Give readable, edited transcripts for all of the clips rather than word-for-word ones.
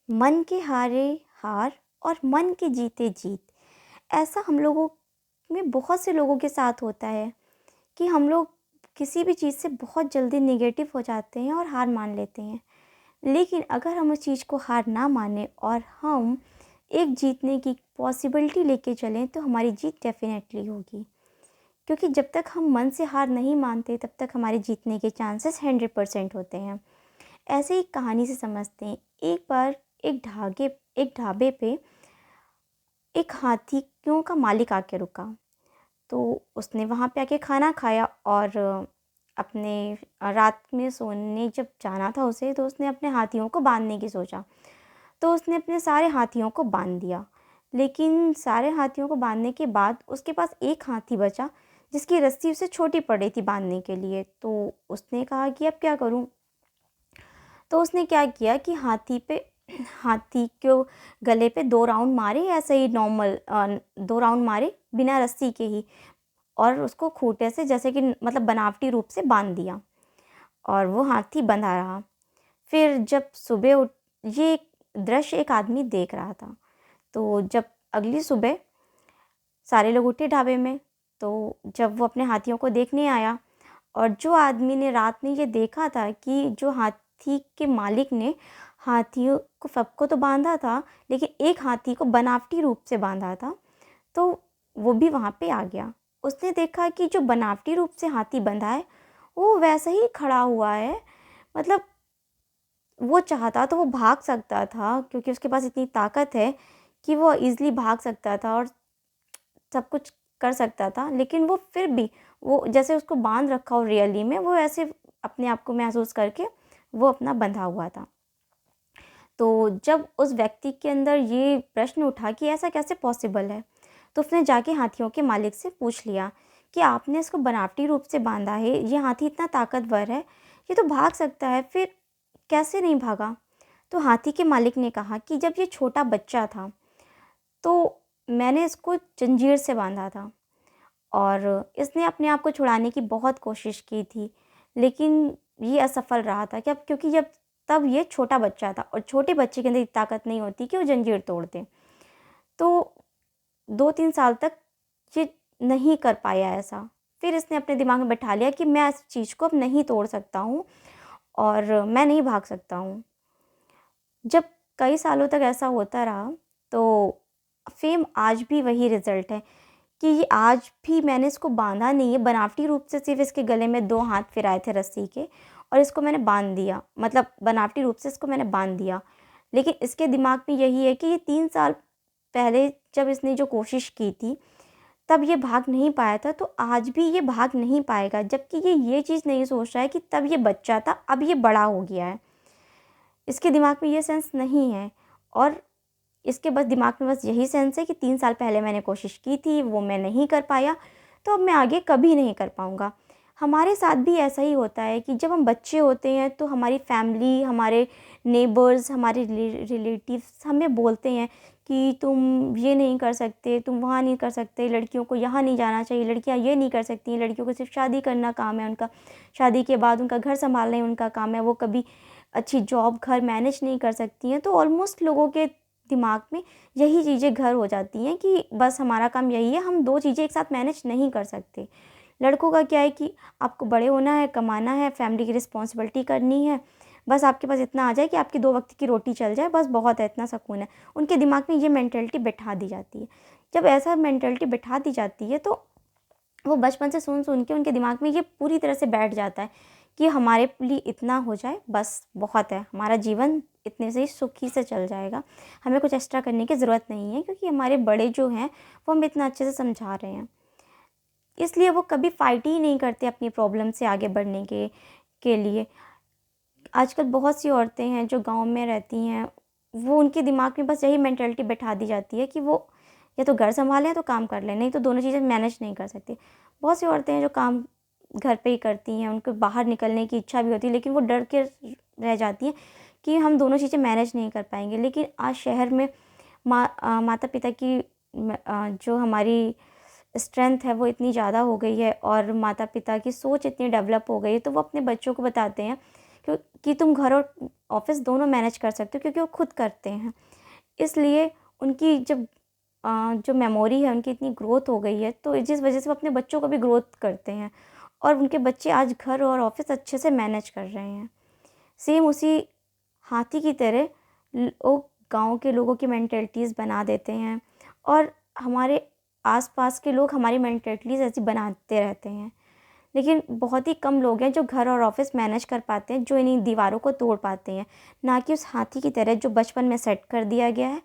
मन के हारे हार और मन के जीते जीत। ऐसा हम लोगों में बहुत से लोगों के साथ होता है कि हम लोग किसी भी चीज़ से बहुत जल्दी नेगेटिव हो जाते हैं और हार मान लेते हैं। लेकिन अगर हम उस चीज़ को हार ना माने और हम एक जीतने की पॉसिबिलिटी लेके चलें तो हमारी जीत डेफिनेटली होगी। क्योंकि जब तक हम मन से हार नहीं मानते तब तक हमारे जीतने के चांसेस 100% होते हैं। ऐसे ही कहानी से समझते हैं। एक बार एक ढाबे पे एक हाथियों का मालिक आके रुका। तो उसने वहाँ पे आके खाना खाया और अपने रात में सोने जब जाना था उसे, तो उसने अपने हाथियों को बांधने की सोचा। तो उसने अपने सारे हाथियों को बांध दिया। लेकिन सारे हाथियों को बांधने के बाद उसके पास एक हाथी बचा जिसकी रस्सी उसे छोटी पड़ रही थी बांधने के लिए। तो उसने कहा कि अब क्या करूं। तो उसने क्या किया कि हाथी को गले पे 2 राउंड मारे, ऐसे ही नॉर्मल 2 राउंड मारे बिना रस्सी के ही, और उसको खूंटे से जैसे कि मतलब बनावटी रूप से बांध दिया और वो हाथी बंधा रहा। फिर जब सुबह उठ ये दृश्य एक आदमी देख रहा था। तो जब अगली सुबह सारे लोग उठे ढाबे में, तो जब वो अपने हाथियों को देखने आया और जो आदमी ने रात में ये देखा था कि जो हाथी के मालिक ने हाथियों को सबको तो बांधा था लेकिन एक हाथी को बनावटी रूप से बांधा था, तो वो भी वहाँ पे आ गया। उसने देखा कि जो बनावटी रूप से हाथी बंधा है वो वैसा ही खड़ा हुआ है। मतलब वो चाहता तो वो भाग सकता था क्योंकि उसके पास इतनी ताकत है कि वो ईज़िली भाग सकता था और सब कुछ कर सकता था। लेकिन वो फिर भी वो जैसे उसको बांध रखा हो रियली में, वो ऐसे अपने आप को महसूस करके वो अपना बंधा हुआ था। तो जब उस व्यक्ति के अंदर ये प्रश्न उठा कि ऐसा कैसे पॉसिबल है, तो उसने जाके हाथियों के मालिक से पूछ लिया कि आपने इसको बनावटी रूप से बांधा है, ये हाथी इतना ताकतवर है, ये तो भाग सकता है, फिर कैसे नहीं भागा। तो हाथी के मालिक ने कहा कि जब ये छोटा बच्चा था तो मैंने इसको जंजीर से बांधा था और इसने अपने आप को छुड़ाने की बहुत कोशिश की थी, लेकिन ये असफल रहा था। क्या क्योंकि जब तब ये छोटा बच्चा था और छोटे बच्चे के अंदर इतनी ताकत नहीं होती कि वो जंजीर तोड़ दे। तो 2-3 साल तक ये नहीं कर पाया ऐसा। फिर इसने अपने दिमाग में बैठा लिया कि मैं इस चीज़ को अब नहीं तोड़ सकता हूँ और मैं नहीं भाग सकता हूँ। जब कई सालों तक ऐसा होता रहा तो सेम आज भी वही रिज़ल्ट है कि ये आज भी मैंने इसको बाँधा नहीं है, बनावटी रूप से सिर्फ़ इसके गले में 2 हाथ फिराए थे रस्सी के और इसको मैंने बाँध दिया। मतलब बनावटी रूप से इसको मैंने बाँध दिया। लेकिन इसके दिमाग में यही है कि ये 3 साल पहले जब इसने जो कोशिश की थी, तब ये भाग नहीं पाया था, तो आज भी ये भाग नहीं पाएगा। जबकि ये चीज़ नहीं सोच रहा है कि तब ये बच्चा था, अब ये बड़ा हो गया है। इसके दिमाग में ये सेंस नहीं है और इसके बस दिमाग में बस यही सेंस है कि 3 साल पहले मैंने कोशिश की थी, वो मैं नहीं कर पाया, तो अब मैं आगे कभी नहीं कर पाऊँगा। हमारे साथ भी ऐसा ही होता है कि जब हम बच्चे होते हैं तो हमारी फैमिली, हमारे नेबर्स, हमारे रिलेटिव्स हमें बोलते हैं कि तुम ये नहीं कर सकते, तुम वहाँ नहीं कर सकते, लड़कियों को यहाँ नहीं जाना चाहिए, लड़कियाँ ये नहीं कर सकती, लड़कियों को सिर्फ़ शादी करना काम है उनका, शादी के बाद उनका घर सँभालना ही उनका काम है, वो कभी अच्छी जॉब, घर मैनेज नहीं कर सकती हैं। तो ऑलमोस्ट लोगों के दिमाग में यही चीज़ें घर हो जाती हैं कि बस हमारा काम यही है, हम 2 चीज़ें एक साथ मैनेज नहीं कर सकते। लड़कों का क्या है कि आपको बड़े होना है, कमाना है, फैमिली की रिस्पॉन्सिबिलिटी करनी है, बस आपके पास इतना आ जाए कि आपकी 2 वक़्त की रोटी चल जाए, बस बहुत है, इतना सुकून है। उनके दिमाग में ये मेंटालिटी बिठा दी जाती है। जब ऐसा मेंटालिटी बिठा दी जाती है तो वो बचपन से सुन-सुन के उनके दिमाग में ये पूरी तरह से बैठ जाता है कि हमारे लिए इतना हो जाए बस बहुत है, हमारा जीवन इतने से ही सुखी से चल जाएगा, हमें कुछ एक्स्ट्रा करने की ज़रूरत नहीं है क्योंकि हमारे बड़े जो हैं वो हमें इतना अच्छे से समझा रहे हैं। इसलिए वो कभी फाइट ही नहीं करते अपनी प्रॉब्लम से आगे बढ़ने के लिए। आजकल बहुत सी औरतें हैं जो गाँव में रहती हैं, वो उनके दिमाग में बस यही मेंटालिटी बैठा दी जाती है कि वो या तो घर सँभालें या तो काम कर लें, नहीं तो दोनों चीज़ें मैनेज नहीं कर सकती। बहुत सी औरतें हैं जो काम घर पे ही करती हैं, उनको बाहर निकलने की इच्छा भी होती है लेकिन वो डर के रह जाती हैं कि हम दोनों चीज़ें मैनेज नहीं कर पाएँगे। लेकिन आज शहर में माता-पिता की जो हमारी स्ट्रेंथ है वो इतनी ज़्यादा हो गई है और माता-पिता की सोच इतनी डेवलप हो गई है, तो वो अपने बच्चों को बताते हैं कि तुम घर और ऑफ़िस दोनों मैनेज कर सकते हो क्योंकि वो खुद करते हैं। इसलिए उनकी जो मेमोरी है उनकी इतनी ग्रोथ हो गई है, तो जिस वजह से वो अपने बच्चों को भी ग्रोथ करते हैं और उनके बच्चे आज घर और ऑफ़िस अच्छे से मैनेज कर रहे हैं। सेम उसी हाथी की तरह लोग गाँव के लोगों की मेंटालिटीज़ बना देते हैं और हमारे आस-पास के लोग हमारी मेंटालिटीज़ ऐसी बनाते रहते हैं। लेकिन बहुत ही कम लोग हैं जो घर और ऑफ़िस मैनेज कर पाते हैं, जो इन्हीं दीवारों को तोड़ पाते हैं, ना कि उस हाथी की तरह जो बचपन में सेट कर दिया गया है,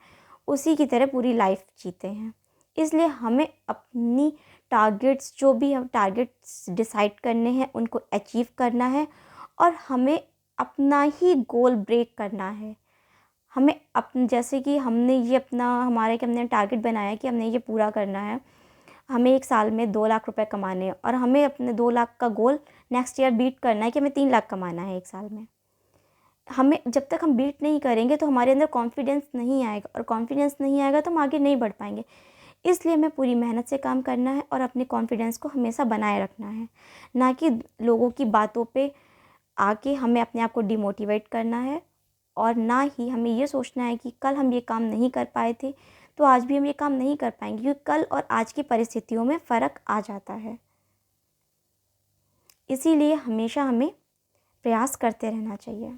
उसी की तरह पूरी लाइफ़ जीते हैं। इसलिए हमें अपनी टारगेट्स जो भी हम टारगेट्स डिसाइड करने हैं, उनको अचीव करना है और हमें अपना ही गोल ब्रेक करना है। हमें जैसे कि हमने टारगेट बनाया कि हमने ये पूरा करना है। हमें 1 साल में 2 लाख रुपए कमाने हैं और हमें अपने 2 लाख का गोल नेक्स्ट ईयर बीट करना है कि हमें 3 लाख कमाना है 1 साल में। हमें जब तक हम बीट नहीं करेंगे तो हमारे अंदर कॉन्फिडेंस नहीं आएगा और कॉन्फिडेंस नहीं आएगा तो हम आगे नहीं बढ़ पाएँगे। इसलिए हमें पूरी मेहनत से काम करना है और अपने कॉन्फिडेंस को हमेशा बनाए रखना है, ना कि लोगों की बातों पे आके हमें अपने आप को डिमोटिवेट करना है और ना ही हमें ये सोचना है कि कल हम ये काम नहीं कर पाए थे, तो आज भी हम ये काम नहीं कर पाएँगे क्योंकि कल और आज की परिस्थितियों में फ़र्क आ जाता है। इसीलिए हमेशा हमें प्रयास करते रहना चाहिए।